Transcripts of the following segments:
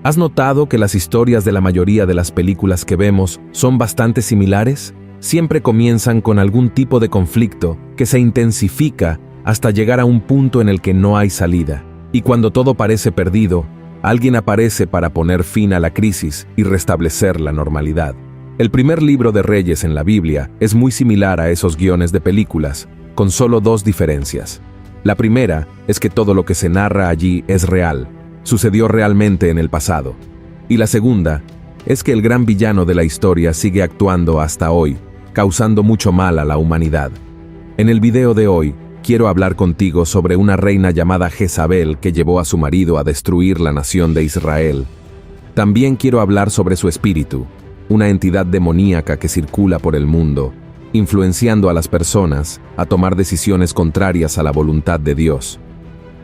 ¿Has notado que las historias de la mayoría de las películas que vemos son bastante similares? Siempre comienzan con algún tipo de conflicto que se intensifica hasta llegar a un punto en el que no hay salida. Y cuando todo parece perdido, alguien aparece para poner fin a la crisis y restablecer la normalidad. El primer libro de Reyes en la Biblia es muy similar a esos guiones de películas, con solo dos diferencias. La primera es que todo lo que se narra allí es real, sucedió realmente en el pasado. Y la segunda es que el gran villano de la historia sigue actuando hasta hoy, causando mucho mal a la humanidad. En el video de hoy, quiero hablar contigo sobre una reina llamada Jezabel que llevó a su marido a destruir la nación de Israel. También quiero hablar sobre su espíritu, una entidad demoníaca que circula por el mundo, influenciando a las personas a tomar decisiones contrarias a la voluntad de Dios.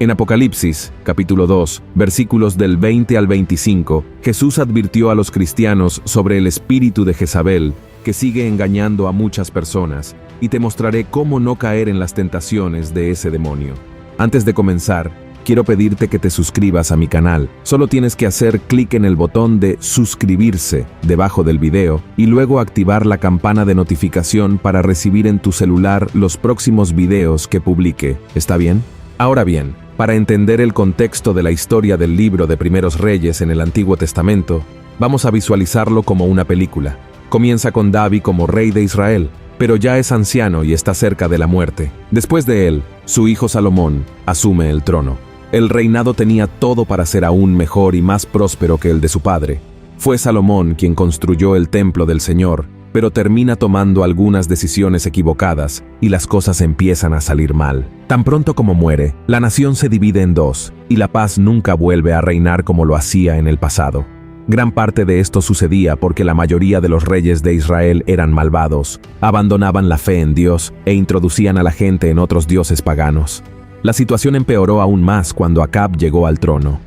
En Apocalipsis, capítulo 2, versículos del 20 al 25, Jesús advirtió a los cristianos sobre el espíritu de Jezabel, que sigue engañando a muchas personas, y te mostraré cómo no caer en las tentaciones de ese demonio. Antes de comenzar, quiero pedirte que te suscribas a mi canal. Solo tienes que hacer clic en el botón de suscribirse debajo del video y luego activar la campana de notificación para recibir en tu celular los próximos videos que publique. ¿Está bien? Ahora bien, para entender el contexto de la historia del libro de Primeros Reyes en el Antiguo Testamento, vamos a visualizarlo como una película. Comienza con David como rey de Israel, pero ya es anciano y está cerca de la muerte. Después de él, su hijo Salomón asume el trono. El reinado tenía todo para ser aún mejor y más próspero que el de su padre. Fue Salomón quien construyó el templo del Señor, pero termina tomando algunas decisiones equivocadas y las cosas empiezan a salir mal. Tan pronto como muere, la nación se divide en dos y la paz nunca vuelve a reinar como lo hacía en el pasado. Gran parte de esto sucedía porque la mayoría de los reyes de Israel eran malvados, abandonaban la fe en Dios e introducían a la gente en otros dioses paganos. La situación empeoró aún más cuando Acab llegó al trono.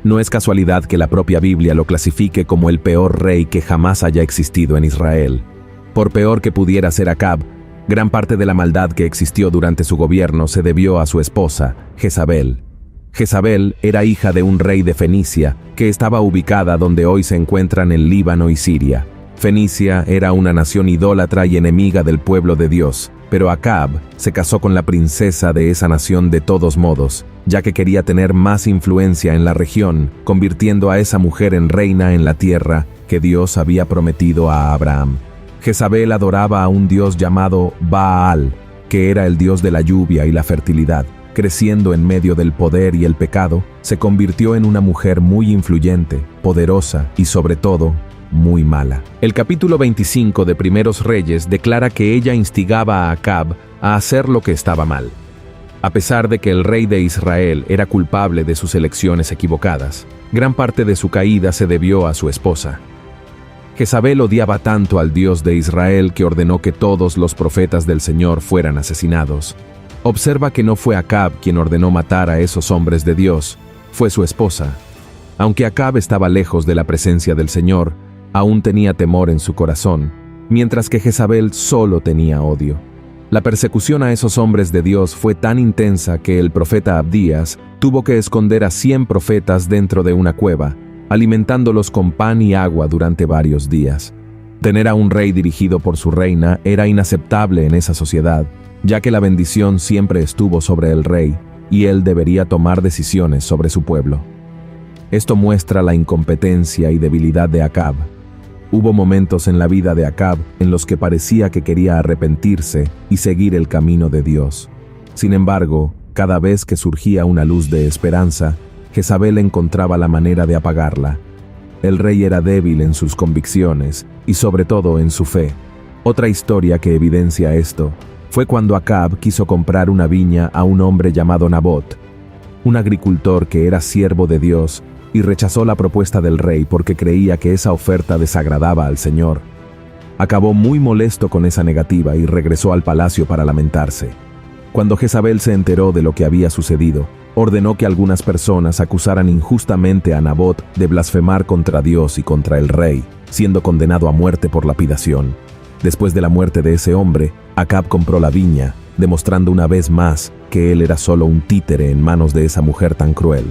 No es casualidad que la propia Biblia lo clasifique como el peor rey que jamás haya existido en Israel. Por peor que pudiera ser Acab, gran parte de la maldad que existió durante su gobierno se debió a su esposa, Jezabel. Jezabel era hija de un rey de Fenicia, que estaba ubicada donde hoy se encuentran el Líbano y Siria. Fenicia era una nación idólatra y enemiga del pueblo de Dios, pero Acab se casó con la princesa de esa nación de todos modos, ya que quería tener más influencia en la región, convirtiendo a esa mujer en reina en la tierra que Dios había prometido a Abraham. Jezabel adoraba a un dios llamado Baal, que era el dios de la lluvia y la fertilidad. Creciendo en medio del poder y el pecado, se convirtió en una mujer muy influyente, poderosa y sobre todo, muy mala. El capítulo 25 de Primeros Reyes declara que ella instigaba a Acab a hacer lo que estaba mal. A pesar de que el rey de Israel era culpable de sus elecciones equivocadas, gran parte de su caída se debió a su esposa. Jezabel odiaba tanto al Dios de Israel que ordenó que todos los profetas del Señor fueran asesinados. Observa que no fue Acab quien ordenó matar a esos hombres de Dios, fue su esposa. Aunque Acab estaba lejos de la presencia del Señor, aún tenía temor en su corazón, mientras que Jezabel solo tenía odio. La persecución a esos hombres de Dios fue tan intensa que el profeta Abdías tuvo que esconder a 100 profetas dentro de una cueva, alimentándolos con pan y agua durante varios días. Tener a un rey dirigido por su reina era inaceptable en esa sociedad, ya que la bendición siempre estuvo sobre el rey, y él debería tomar decisiones sobre su pueblo. Esto muestra la incompetencia y debilidad de Acab. Hubo momentos en la vida de Acab en los que parecía que quería arrepentirse y seguir el camino de Dios. Sin embargo, cada vez que surgía una luz de esperanza, Jezabel encontraba la manera de apagarla. El rey era débil en sus convicciones y sobre todo en su fe. Otra historia que evidencia esto fue cuando Acab quiso comprar una viña a un hombre llamado Nabot, un agricultor que era siervo de Dios, y rechazó la propuesta del rey porque creía que esa oferta desagradaba al Señor. Acabó muy molesto con esa negativa y regresó al palacio para lamentarse. Cuando Jezabel se enteró de lo que había sucedido, ordenó que algunas personas acusaran injustamente a Nabot de blasfemar contra Dios y contra el rey, siendo condenado a muerte por lapidación. Después de la muerte de ese hombre, Acab compró la viña, demostrando una vez más que él era solo un títere en manos de esa mujer tan cruel.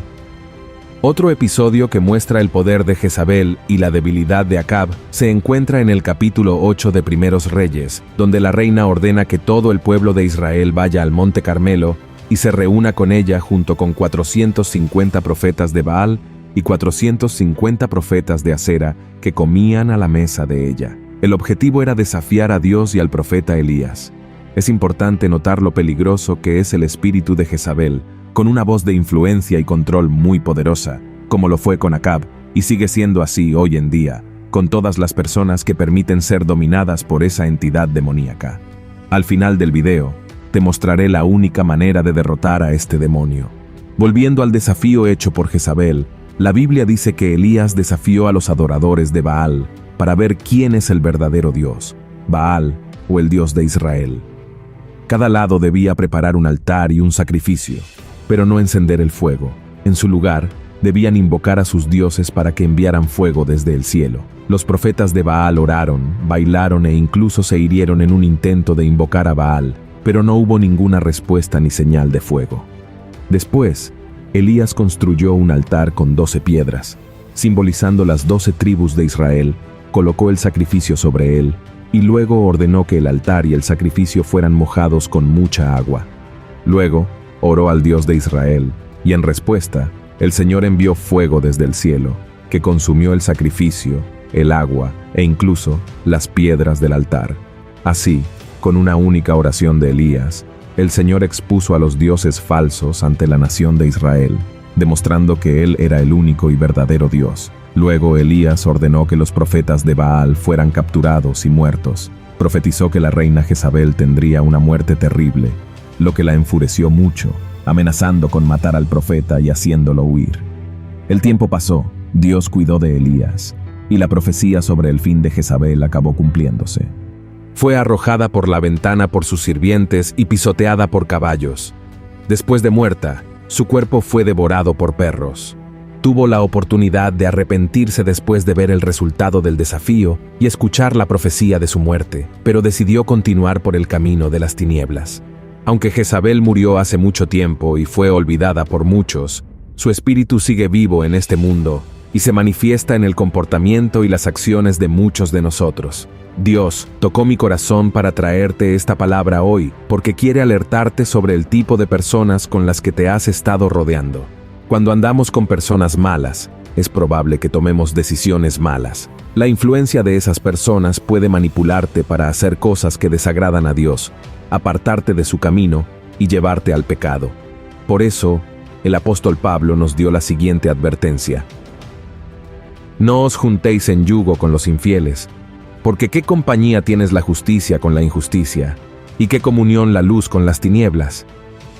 Otro episodio que muestra el poder de Jezabel y la debilidad de Acab se encuentra en el capítulo 8 de Primeros Reyes, donde la reina ordena que todo el pueblo de Israel vaya al monte Carmelo y se reúna con ella junto con 450 profetas de Baal y 450 profetas de Acera que comían a la mesa de ella. El objetivo era desafiar a Dios y al profeta Elías. Es importante notar lo peligroso que es el espíritu de Jezabel, con una voz de influencia y control muy poderosa, como lo fue con Acab, y sigue siendo así hoy en día, con todas las personas que permiten ser dominadas por esa entidad demoníaca. Al final del video, te mostraré la única manera de derrotar a este demonio. Volviendo al desafío hecho por Jezabel, la Biblia dice que Elías desafió a los adoradores de Baal para ver quién es el verdadero Dios, Baal o el Dios de Israel. Cada lado debía preparar un altar y un sacrificio, pero no encender el fuego. En su lugar, debían invocar a sus dioses para que enviaran fuego desde el cielo. Los profetas de Baal oraron, bailaron e incluso se hirieron en un intento de invocar a Baal, pero no hubo ninguna respuesta ni señal de fuego. Después, Elías construyó un altar con 12 piedras, simbolizando las 12 tribus de Israel, colocó el sacrificio sobre él, y luego ordenó que el altar y el sacrificio fueran mojados con mucha agua. Luego, oró al Dios de Israel, y en respuesta, el Señor envió fuego desde el cielo, que consumió el sacrificio, el agua e incluso las piedras del altar. Así, con una única oración de Elías, el Señor expuso a los dioses falsos ante la nación de Israel, demostrando que Él era el único y verdadero Dios. Luego Elías ordenó que los profetas de Baal fueran capturados y muertos. Profetizó que la reina Jezabel tendría una muerte terrible, lo que la enfureció mucho, amenazando con matar al profeta y haciéndolo huir. El tiempo pasó, Dios cuidó de Elías, y la profecía sobre el fin de Jezabel acabó cumpliéndose. Fue arrojada por la ventana por sus sirvientes y pisoteada por caballos. Después de muerta, su cuerpo fue devorado por perros. Tuvo la oportunidad de arrepentirse después de ver el resultado del desafío y escuchar la profecía de su muerte, pero decidió continuar por el camino de las tinieblas. Aunque Jezabel murió hace mucho tiempo y fue olvidada por muchos, su espíritu sigue vivo en este mundo y se manifiesta en el comportamiento y las acciones de muchos de nosotros. Dios tocó mi corazón para traerte esta palabra hoy porque quiere alertarte sobre el tipo de personas con las que te has estado rodeando. Cuando andamos con personas malas, es probable que tomemos decisiones malas. La influencia de esas personas puede manipularte para hacer cosas que desagradan a Dios, apartarte de su camino y llevarte al pecado. Por eso, el apóstol Pablo nos dio la siguiente advertencia: no os juntéis en yugo con los infieles, porque ¿qué compañía tienes la justicia con la injusticia? ¿Y qué comunión la luz con las tinieblas?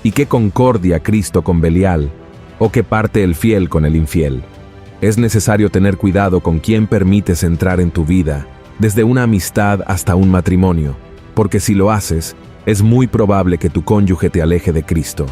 ¿Y qué concordia Cristo con Belial? ¿O qué parte el fiel con el infiel? Es necesario tener cuidado con quién permites entrar en tu vida, desde una amistad hasta un matrimonio, porque si lo haces, es muy probable que tu cónyuge te aleje de Cristo.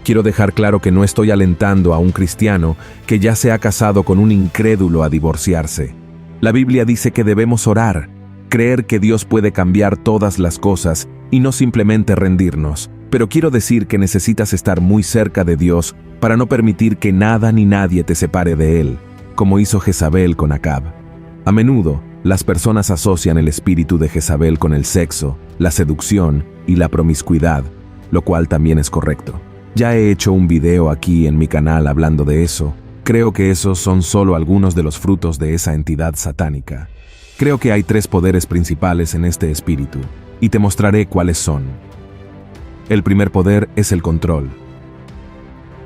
Quiero dejar claro que no estoy alentando a un cristiano que ya se ha casado con un incrédulo a divorciarse. La Biblia dice que debemos orar, creer que Dios puede cambiar todas las cosas y no simplemente rendirnos. Pero quiero decir que necesitas estar muy cerca de Dios para no permitir que nada ni nadie te separe de Él, como hizo Jezabel con Acab. A menudo, las personas asocian el espíritu de Jezabel con el sexo, la seducción y la promiscuidad, lo cual también es correcto. Ya he hecho un video aquí en mi canal hablando de eso. Creo que esos son solo algunos de los frutos de esa entidad satánica. Creo que hay 3 poderes principales en este espíritu, y te mostraré cuáles son. El primer poder es el control.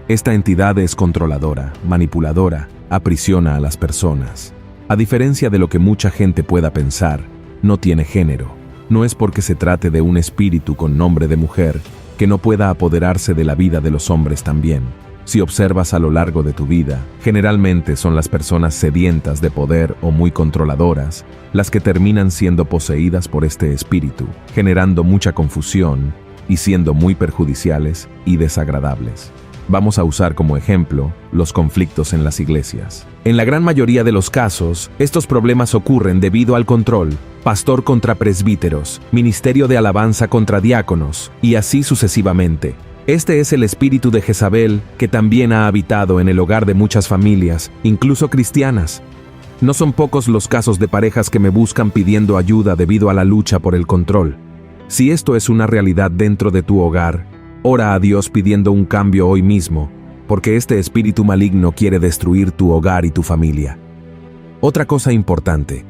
Esta entidad es controladora, manipuladora, aprisiona a las personas. A diferencia de lo que mucha gente pueda pensar, no tiene género. No es porque se trate de un espíritu con nombre de mujer que no pueda apoderarse de la vida de los hombres también. Si observas a lo largo de tu vida, generalmente son las personas sedientas de poder o muy controladoras las que terminan siendo poseídas por este espíritu, generando mucha confusión y siendo muy perjudiciales y desagradables. Vamos a usar como ejemplo los conflictos en las iglesias. En la gran mayoría de los casos, estos problemas ocurren debido al control, pastor contra presbíteros, ministerio de alabanza contra diáconos, y así sucesivamente. Este es el espíritu de Jezabel que también ha habitado en el hogar de muchas familias, incluso cristianas. No son pocos los casos de parejas que me buscan pidiendo ayuda debido a la lucha por el control. Si esto es una realidad dentro de tu hogar, ora a Dios pidiendo un cambio hoy mismo, porque este espíritu maligno quiere destruir tu hogar y tu familia. Otra cosa importante: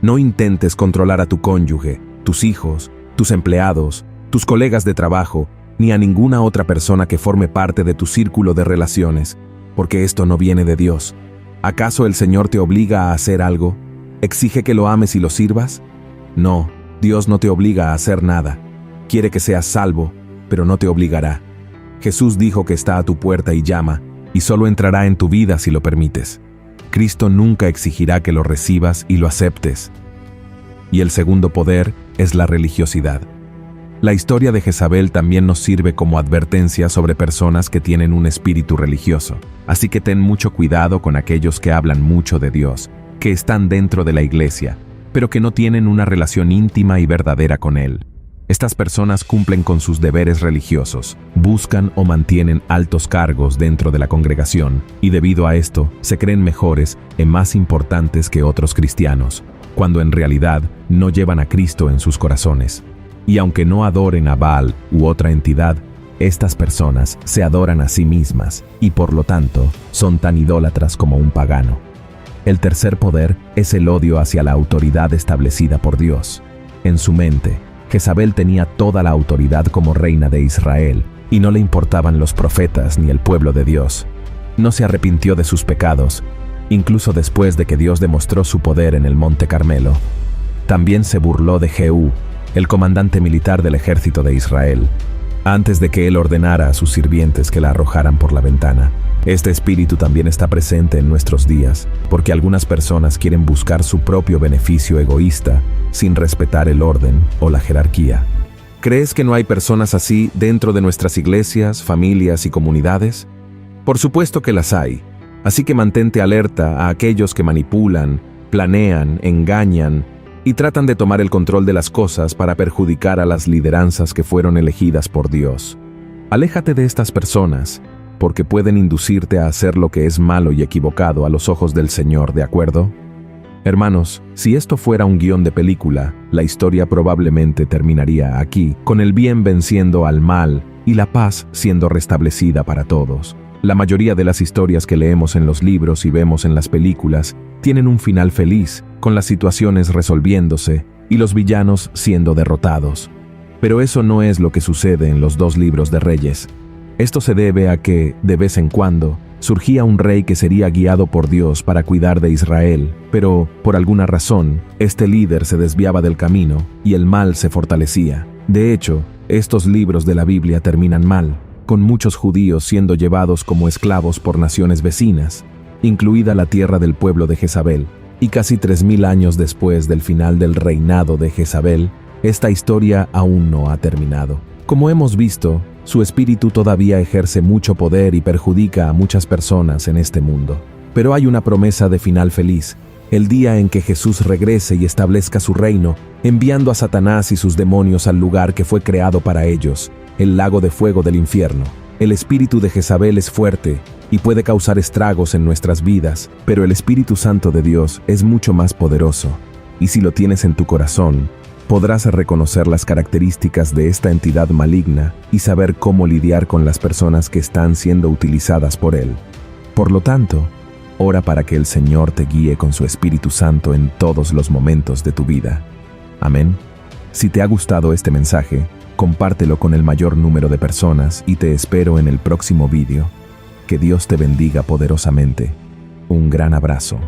no intentes controlar a tu cónyuge, tus hijos, tus empleados, tus colegas de trabajo, ni a ninguna otra persona que forme parte de tu círculo de relaciones, porque esto no viene de Dios. ¿Acaso el Señor te obliga a hacer algo? ¿Exige que lo ames y lo sirvas? No, Dios no te obliga a hacer nada. Quiere que seas salvo, pero no te obligará. Jesús dijo que está a tu puerta y llama, y solo entrará en tu vida si lo permites. Cristo nunca exigirá que lo recibas y lo aceptes. Y el segundo poder es la religiosidad. La historia de Jezabel también nos sirve como advertencia sobre personas que tienen un espíritu religioso. Así que ten mucho cuidado con aquellos que hablan mucho de Dios, que están dentro de la iglesia, pero que no tienen una relación íntima y verdadera con Él. Estas personas cumplen con sus deberes religiosos, buscan o mantienen altos cargos dentro de la congregación, y debido a esto se creen mejores y más importantes que otros cristianos, cuando en realidad no llevan a Cristo en sus corazones. Y aunque no adoren a Baal u otra entidad, estas personas se adoran a sí mismas y por lo tanto son tan idólatras como un pagano. El tercer poder es el odio hacia la autoridad establecida por Dios. En su mente, Jezabel tenía toda la autoridad como reina de Israel y no le importaban los profetas ni el pueblo de Dios. No se arrepintió de sus pecados, incluso después de que Dios demostró su poder en el Monte Carmelo. También se burló de Jehú, el comandante militar del ejército de Israel, antes de que él ordenara a sus sirvientes que la arrojaran por la ventana. Este espíritu también está presente en nuestros días, porque algunas personas quieren buscar su propio beneficio egoísta, sin respetar el orden o la jerarquía. ¿Crees que no hay personas así dentro de nuestras iglesias, familias y comunidades? Por supuesto que las hay, así que mantente alerta a aquellos que manipulan, planean, engañan, y tratan de tomar el control de las cosas para perjudicar a las lideranzas que fueron elegidas por Dios. Aléjate de estas personas, porque pueden inducirte a hacer lo que es malo y equivocado a los ojos del Señor, ¿de acuerdo? Hermanos, si esto fuera un guión de película, la historia probablemente terminaría aquí, con el bien venciendo al mal y la paz siendo restablecida para todos. La mayoría de las historias que leemos en los libros y vemos en las películas tienen un final feliz, con las situaciones resolviéndose y los villanos siendo derrotados. Pero eso no es lo que sucede en los 2 libros de Reyes. Esto se debe a que, de vez en cuando, surgía un rey que sería guiado por Dios para cuidar de Israel, pero, por alguna razón, este líder se desviaba del camino y el mal se fortalecía. De hecho, estos libros de la Biblia terminan mal, con muchos judíos siendo llevados como esclavos por naciones vecinas, incluida la tierra del pueblo de Jezabel. Y casi 3000 años después del final del reinado de Jezabel, esta historia aún no ha terminado. Como hemos visto, su espíritu todavía ejerce mucho poder y perjudica a muchas personas en este mundo. Pero hay una promesa de final feliz, el día en que Jesús regrese y establezca su reino, enviando a Satanás y sus demonios al lugar que fue creado para ellos, el lago de fuego del infierno. El espíritu de Jezabel es fuerte y puede causar estragos en nuestras vidas, pero el Espíritu Santo de Dios es mucho más poderoso, y si lo tienes en tu corazón, podrás reconocer las características de esta entidad maligna y saber cómo lidiar con las personas que están siendo utilizadas por él. Por lo tanto, ora para que el Señor te guíe con su Espíritu Santo en todos los momentos de tu vida. Amén. Si te ha gustado este mensaje, compártelo con el mayor número de personas y te espero en el próximo vídeo. Que Dios te bendiga poderosamente. Un gran abrazo.